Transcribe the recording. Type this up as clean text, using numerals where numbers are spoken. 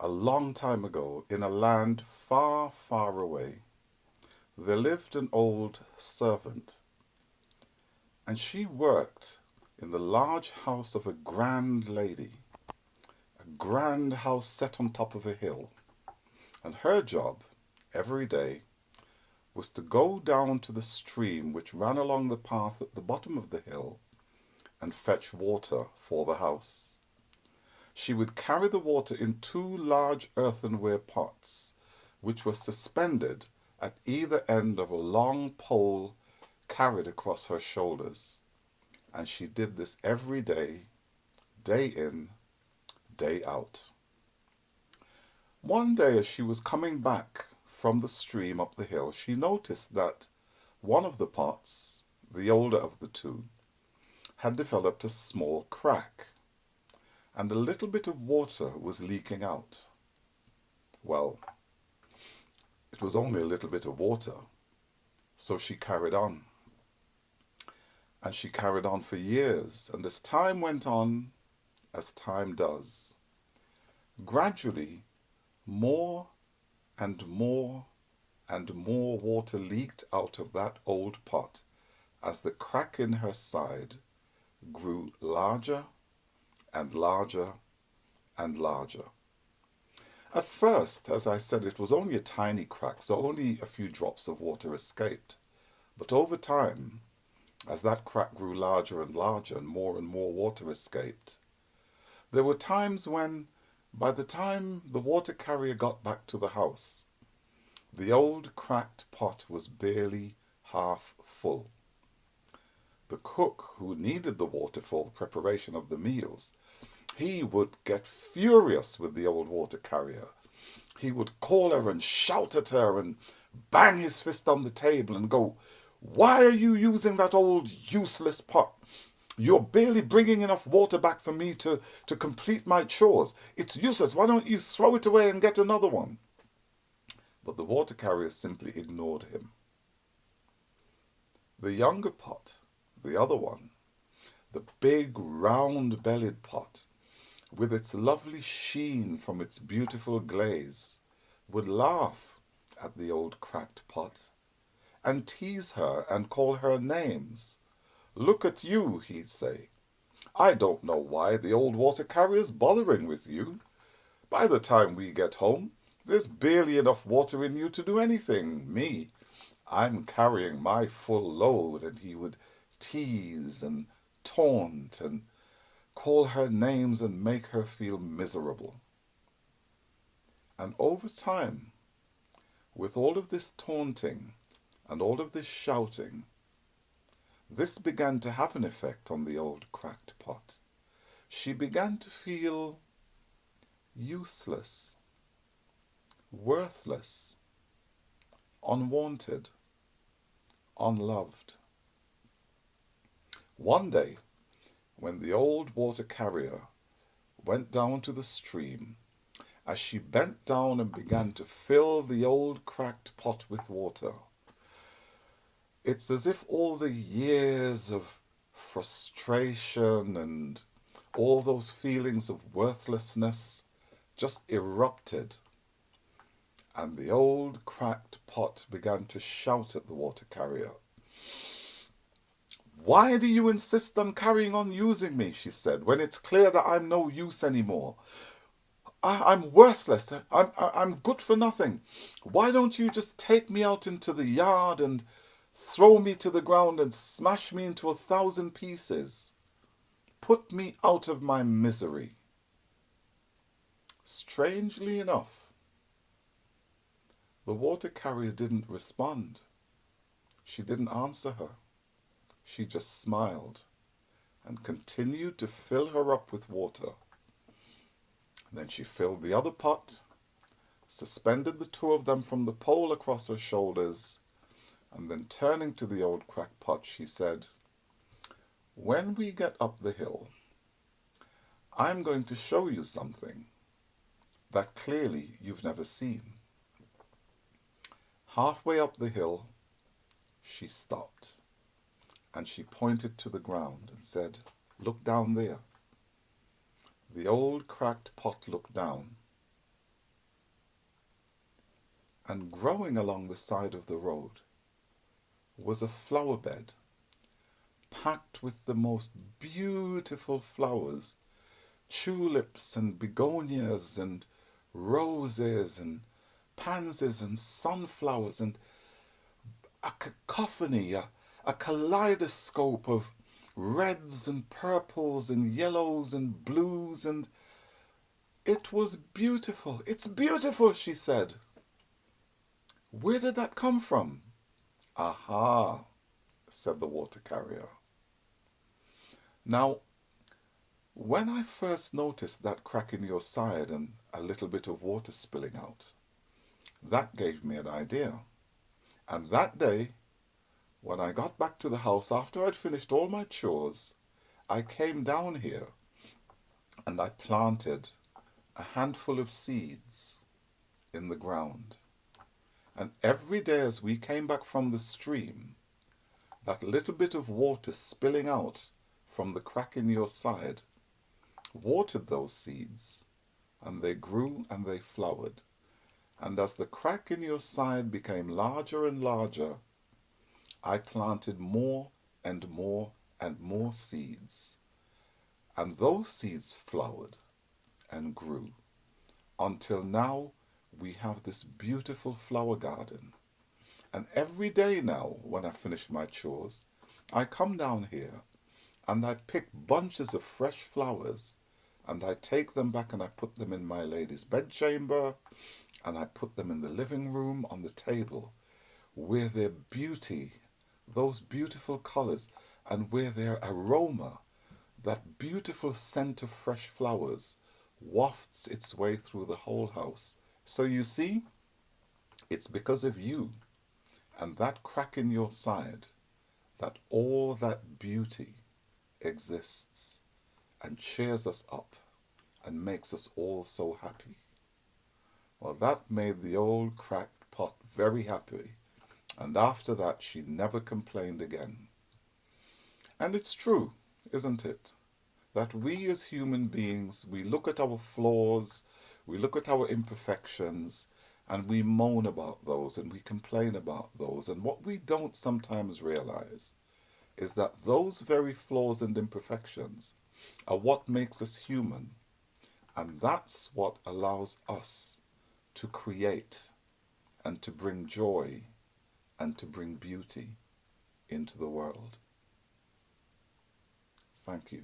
A long time ago, in a land far, far away, there lived an old servant, and she worked in the large house of a grand lady, a grand house set on top of a hill. And her job, every day, was to go down to the stream which ran along the path at the bottom of the hill and fetch water for the house. She would carry the water in two large earthenware pots, which were suspended at either end of a long pole carried across her shoulders. And she did this every day, day in, day out. One day, as she was coming back from the stream up the hill, she noticed that one of the pots, the older of the two, had developed a small crack, and a little bit of water was leaking out. Well, it was only a little bit of water, so she carried on. And she carried on for years, and as time went on, as time does, gradually more and more and more water leaked out of that old pot as the crack in her side grew larger and larger and larger. At first, as I said, it was only a tiny crack, so only a few drops of water escaped. But over time, as that crack grew larger and larger and more water escaped, there were times when, by the time the water carrier got back to the house, the old cracked pot was barely half full. The cook, who needed the water for the preparation of the meals, he would get furious with the old water carrier. He would call her and shout at her and bang his fist on the table and go, "Why are you using that old useless pot? You're barely bringing enough water back for me to complete my chores. It's useless. Why don't you throw it away and get another one?" But the water carrier simply ignored him. The younger pot, the other one, the big round-bellied pot, with its lovely sheen from its beautiful glaze, would laugh at the old cracked pot and tease her and call her names. "Look at you," he'd say. "I don't know why the old water carrier's bothering with you. By the time we get home, there's barely enough water in you to do anything. Me, I'm carrying my full load." And he would tease and taunt and call her names and make her feel miserable. And over time, with all of this taunting and all of this shouting, this began to have an effect on the old cracked pot. She began to feel useless, worthless, unwanted, unloved. One day, when the old water carrier went down to the stream, as she bent down and began to fill the old cracked pot with water, it's as if all the years of frustration and all those feelings of worthlessness just erupted, and the old cracked pot began to shout at the water carrier. "Why do you insist on carrying on using me," she said, "when it's clear that I'm no use anymore? I'm worthless. I'm good for nothing. Why don't you just take me out into the yard and throw me to the ground and smash me into 1,000 pieces? Put me out of my misery." Strangely enough, the water carrier didn't respond. She didn't answer her. She just smiled and continued to fill her up with water. And then she filled the other pot, suspended the two of them from the pole across her shoulders, and then turning to the old cracked pot, she said, "When we get up the hill, I'm going to show you something that clearly you've never seen." Halfway up the hill, she stopped, and she pointed to the ground and said, "Look down there." The old cracked pot looked down, And growing along the side of the road was a flower bed packed with the most beautiful flowers, tulips and begonias and roses and pansies and sunflowers, and a cacophony, a kaleidoscope of reds and purples and yellows and blues, and it was beautiful. It's beautiful, she said. Where did that come from? Aha, said the water carrier. Now, when I first noticed that crack in your side and a little bit of water spilling out, that gave me an idea. And that day, when I got back to the house after I'd finished all my chores, I came down here and I planted a handful of seeds in the ground. And every day as we came back from the stream, that little bit of water spilling out from the crack in your side watered those seeds, and they grew and they flowered. And as the crack in your side became larger and larger, I planted more and more and more seeds. And those seeds flowered and grew until now we have this beautiful flower garden. And every day now, when I finish my chores, I come down here and I pick bunches of fresh flowers and I take them back and I put them in my lady's bedchamber and I put them in the living room on the table where their beauty, those beautiful colors, and where their aroma, that beautiful scent of fresh flowers, wafts its way through the whole house. So you see, it's because of you and that crack in your side that all that beauty exists and cheers us up and makes us all so happy. Well, that made the old cracked pot very happy, and after that she never complained again. And it's true, isn't it? That we as human beings, we look at our flaws, we look at our imperfections, and we moan about those and we complain about those. And what we don't sometimes realize is that those very flaws and imperfections are what makes us human. And that's what allows us to create and to bring joy and to bring beauty into the world. Thank you.